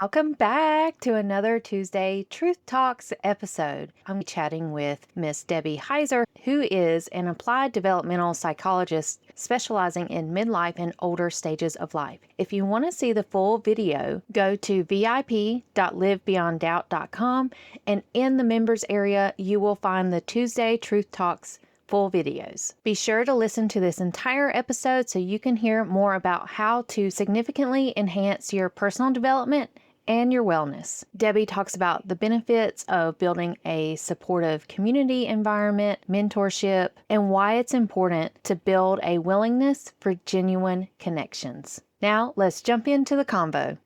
Welcome back to another Tuesday Truth Talks episode. I'm chatting with Miss Debbie Heiser, who is an applied developmental psychologist specializing in midlife and older stages of life. If you want to see the full video, go to vip.livebeyonddoubt.com, and in the members area, you will find the Tuesday Truth Talks full videos. Be sure to listen to this entire episode so you can hear more about how to significantly enhance your personal development and your wellness. Debbie talks about the benefits of building a supportive community environment, mentorship, and why it's important to build a willingness for genuine connections. Now, let's jump into the convo.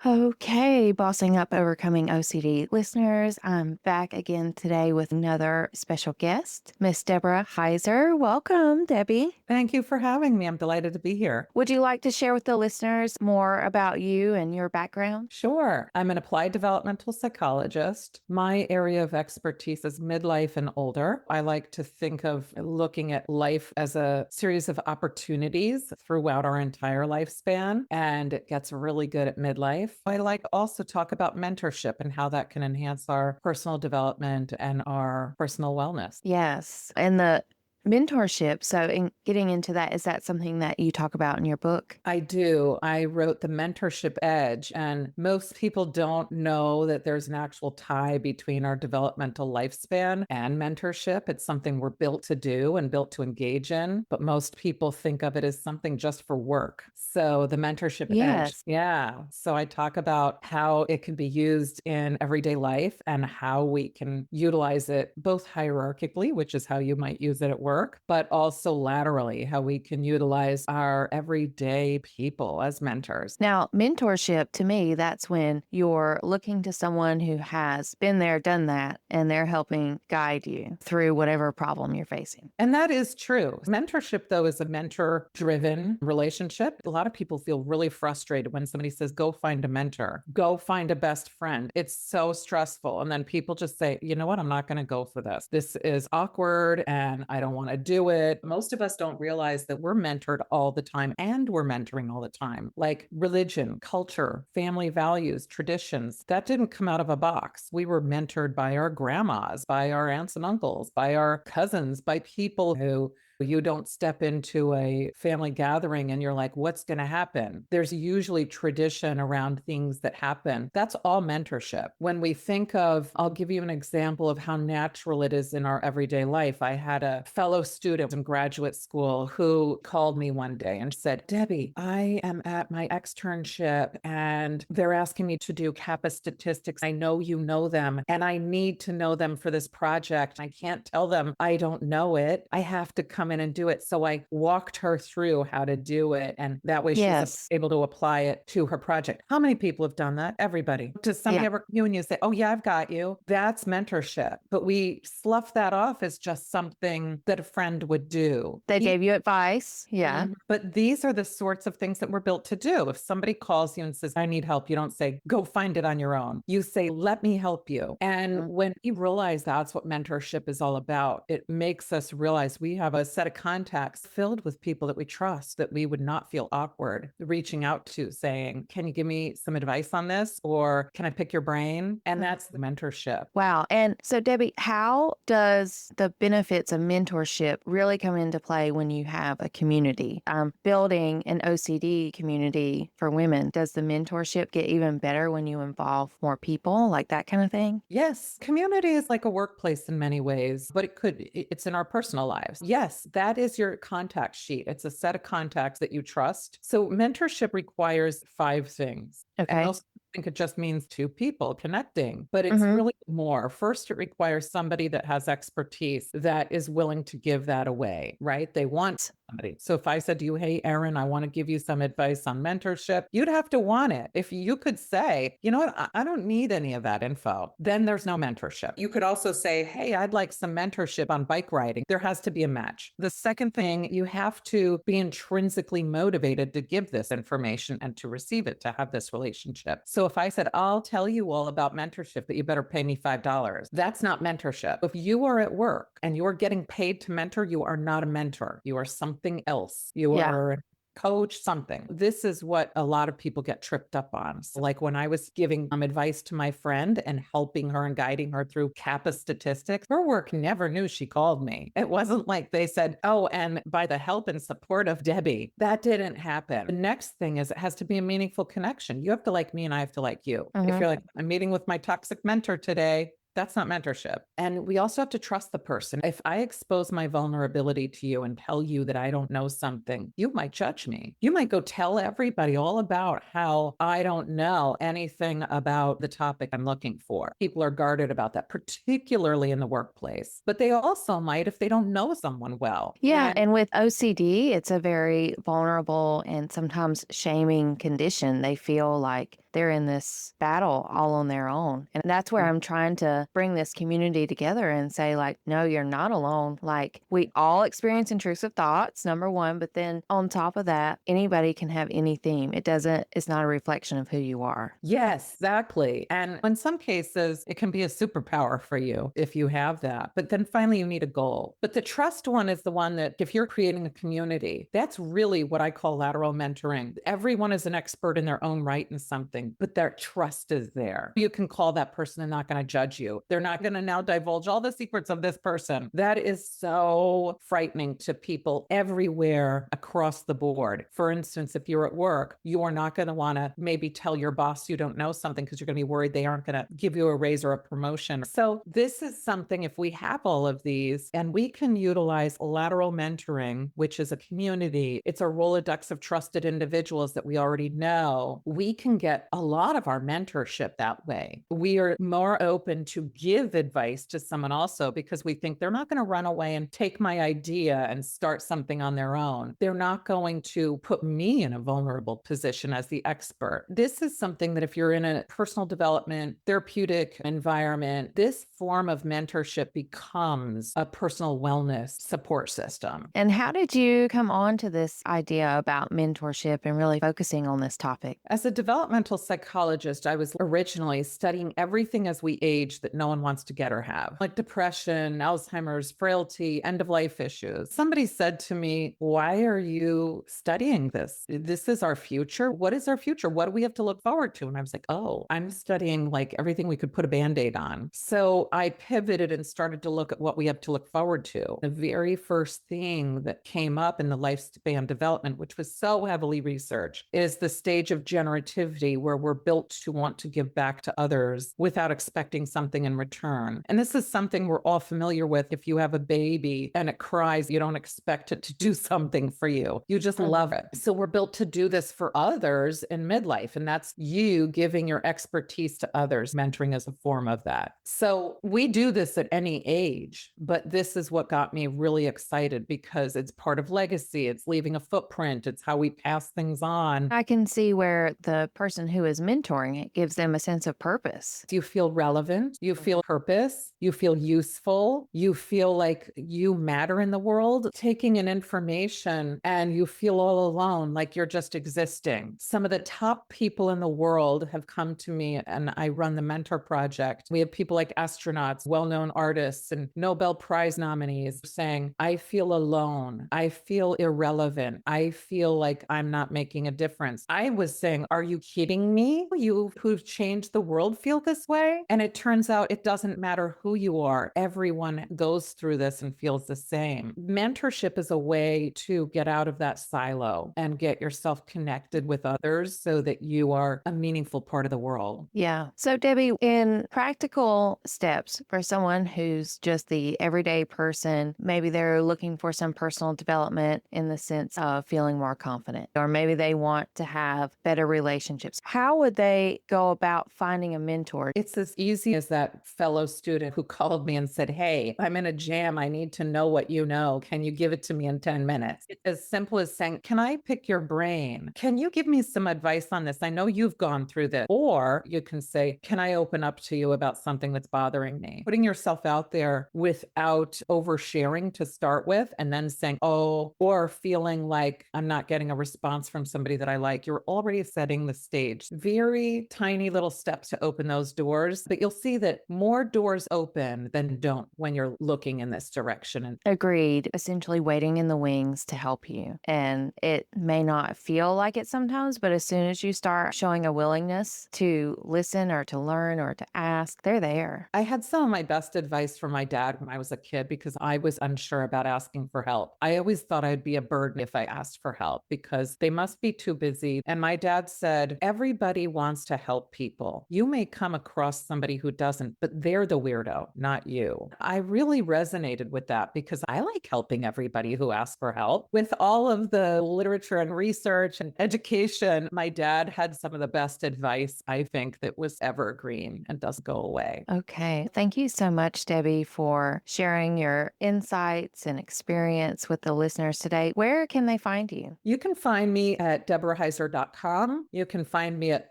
Okay, Bossing Up Overcoming OCD listeners, I'm back again today with another special guest, Miss Deborah Heiser. Welcome, Debbie. Thank you for having me. I'm delighted to be here. Would you like to share with the listeners more about you and your background? Sure. I'm an applied developmental psychologist. My area of expertise is midlife and older. I like to think of looking at life as a series of opportunities throughout our entire lifespan, and it gets really good at midlife. I like to also talk about mentorship and how that can enhance our personal development and our personal wellness. Yes. And the mentorship. So, in getting into that, is that something that you talk about in your book? I do. I wrote The Mentorship Edge, and most people don't know that there's an actual tie between our developmental lifespan and mentorship. It's something we're built to do and built to engage in, but most people think of it as something just for work. So the Mentorship Edge, Yes. yeah. So I talk about how it can be used in everyday life and how we can utilize it both hierarchically, which is how you might use it at work, but also laterally, how we can utilize our everyday people as mentors. Now, mentorship to me, that's when you're looking to someone who has been there, done that, and they're helping guide you through whatever problem you're facing. And that is true. Mentorship, though, is a mentor driven relationship. A lot of people feel really frustrated when somebody says, go find a mentor, go find a best friend. It's so stressful. And then people just say, you know what? I'm not going to go for this. This is awkward and I don't want to do it. Most of us don't realize that we're mentored all the time and we're mentoring all the time. Like religion, culture, family values, traditions, that didn't come out of a box. We were mentored by our grandmas, by our aunts and uncles, by our cousins, by people who you don't step into a family gathering and you're like, what's going to happen? There's usually tradition around things that happen. That's all mentorship. When we think of, I'll give you an example of how natural it is in our everyday life. I had a fellow student in graduate school who called me one day and said, Debbie, I am at my externship and they're asking me to do Kappa statistics. I know you know them and I need to know them for this project. I can't tell them I don't know it. I have to come in and do it. So I walked her through how to do it. And that way she was Yes. able to apply it to her project. How many people have done that? Everybody. Does somebody Yeah. ever come to you and you say, oh yeah, I've got you? That's mentorship. But we slough that off as just something that a friend would do. They gave you advice. Yeah. But these are the sorts of things that we're built to do. If somebody calls you and says, I need help, you don't say, go find it on your own. You say, let me help you. And when you realize that's what mentorship is all about, it makes us realize we have a set of contacts filled with people that we trust, that we would not feel awkward reaching out to, saying, can you give me some advice on this? Or can I pick your brain? And that's the mentorship. Wow. And so, Debbie, how does the benefits of mentorship really come into play when you have a community? Building an OCD community for women, does the mentorship get even better when you involve more people, like that kind of thing? Yes, community is like a workplace in many ways, but it's in our personal lives. Yes, that is your contact sheet. It's a set of contacts that you trust. So mentorship requires 5 things. And Okay. most people think it just means 2 people connecting, but it's really more. First, it requires somebody that has expertise that is willing to give that away, right? They want somebody. So if I said to you, hey, Erin, I want to give you some advice on mentorship, you'd have to want it. If you could say, you know what, I don't need any of that info, then there's no mentorship. You could also say, hey, I'd like some mentorship on bike riding. There has to be a match. The second thing, you have to be intrinsically motivated to give this information and to receive it, to have this relationship. So if I said, I'll tell you all about mentorship, but you better pay me $5, that's not mentorship. If you are at work and you're getting paid to mentor, you are not a mentor. You are something else. You Yeah. are coach, something. This is what a lot of people get tripped up on. So like when I was giving advice to my friend and helping her and guiding her through Kappa statistics, her work never knew she called me. It wasn't like they said, oh, and by the help and support of Debbie. That didn't happen. The next thing is it has to be a meaningful connection. You have to like me and I have to like you. If you're like, I'm meeting with my toxic mentor today, that's not mentorship. And we also have to trust the person. If I expose my vulnerability to you and tell you that I don't know something, you might judge me. You might go tell everybody all about how I don't know anything about the topic I'm looking for. People are guarded about that, particularly in the workplace. But they also might if they don't know someone well. Yeah. And with OCD, it's a very vulnerable and sometimes shaming condition. They feel like they're in this battle all on their own. And that's where I'm trying to bring this community together and say, like, no, you're not alone. Like, we all experience intrusive thoughts, number one. But then on top of that, anybody can have any theme. It's not a reflection of who you are. Yes, exactly. And in some cases, it can be a superpower for you if you have that. But then finally, you need a goal. But the trust one is the one that if you're creating a community, that's really what I call lateral mentoring. Everyone is an expert in their own right in something, but their trust is there. You can call that person and not going to judge you. They're not going to now divulge all the secrets of this person. That is so frightening to people everywhere across the board. For instance, if you're at work, you are not going to want to maybe tell your boss you don't know something because you're going to be worried they aren't going to give you a raise or a promotion. So this is something, if we have all of these and we can utilize lateral mentoring, which is a community, it's a Rolodex of trusted individuals that we already know, we can get a lot of our mentorship that way. We are more open to give advice to someone also because we think they're not going to run away and take my idea and start something on their own. They're not going to put me in a vulnerable position as the expert. This is something that if you're in a personal development, therapeutic environment, this form of mentorship becomes a personal wellness support system. And how did you come on to this idea about mentorship and really focusing on this topic? As a developmental psychologist, I was originally studying everything as we age that no one wants to get or have, like depression, Alzheimer's, frailty, end of life issues. Somebody said to me, why are you studying this? This is our future. What is our future? What do we have to look forward to? And I was like, oh, I'm studying like everything we could put a Band-Aid on. So I pivoted and started to look at what we have to look forward to. The very first thing that came up in the lifespan development, which was so heavily researched, is the stage of generativity where we're built to want to give back to others without expecting something in return. And this is something we're all familiar with. If you have a baby and it cries, you don't expect it to do something for you. You just love it. So we're built to do this for others in midlife. And that's you giving your expertise to others. Mentoring is a form of that. So we do this at any age, but this is what got me really excited because it's part of legacy. It's leaving a footprint. It's how we pass things on. I can see where the person who is mentoring it gives them a sense of purpose. You feel relevant, you feel purpose, you feel useful, you feel like you matter in the world, taking in information and you feel all alone, like you're just existing. Some of the top people in the world have come to me and I run the Mentor Project. We have people like astronauts, well-known artists and Nobel Prize nominees saying, I feel alone. I feel irrelevant. I feel like I'm not making a difference. I was saying, are you kidding me? You who've changed the world feel this way? And it turns out it doesn't matter who you are. Everyone goes through this and feels the same. Mentorship is a way to get out of that silo and get yourself connected with others so that you are a meaningful part of the world. Yeah. So, Debbie, in practical steps for someone who's just the everyday person, maybe they're looking for some personal development in the sense of feeling more confident, or maybe they want to have better relationships. How would they go about finding a mentor? It's as easy as that fellow student who called me and said, hey, I'm in a jam. I need to know what you know. Can you give it to me in 10 minutes? It's as simple as saying, can I pick your brain? Can you give me some advice on this? I know you've gone through this. Or you can say, can I open up to you about something that's bothering me? Putting yourself out there without oversharing to start with, and then saying, oh, or feeling like I'm not getting a response from somebody that I like. You're already setting the stage. Very tiny little steps to open those doors. But you'll see that that more doors open than don't when you're looking in this direction. And Agreed. Essentially waiting in the wings to help you. And it may not feel like it sometimes, but as soon as you start showing a willingness to listen or to learn or to ask, they're there. I had some of my best advice from my dad when I was a kid because I was unsure about asking for help. I always thought I'd be a burden if I asked for help because they must be too busy. And my dad said, everybody wants to help people. You may come across somebody who doesn't, but they're the weirdo, not you. I really resonated with that because I like helping everybody who asks for help. With all of the literature and research and education, my dad had some of the best advice, I think, that was evergreen and doesn't go away. Okay. Thank you so much, Debbie, for sharing your insights and experience with the listeners today. Where can they find you? You can find me at deborahheiser.com. You can find me at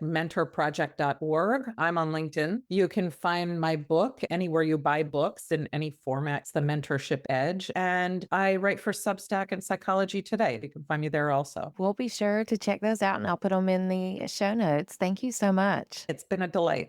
mentorproject.org. I'm on LinkedIn. You can find my book anywhere you buy books in any format. It's The Mentorship Edge. And I write for Substack and Psychology Today. You can find me there also. We'll be sure to check those out and I'll put them in the show notes. Thank you so much. It's been a delight.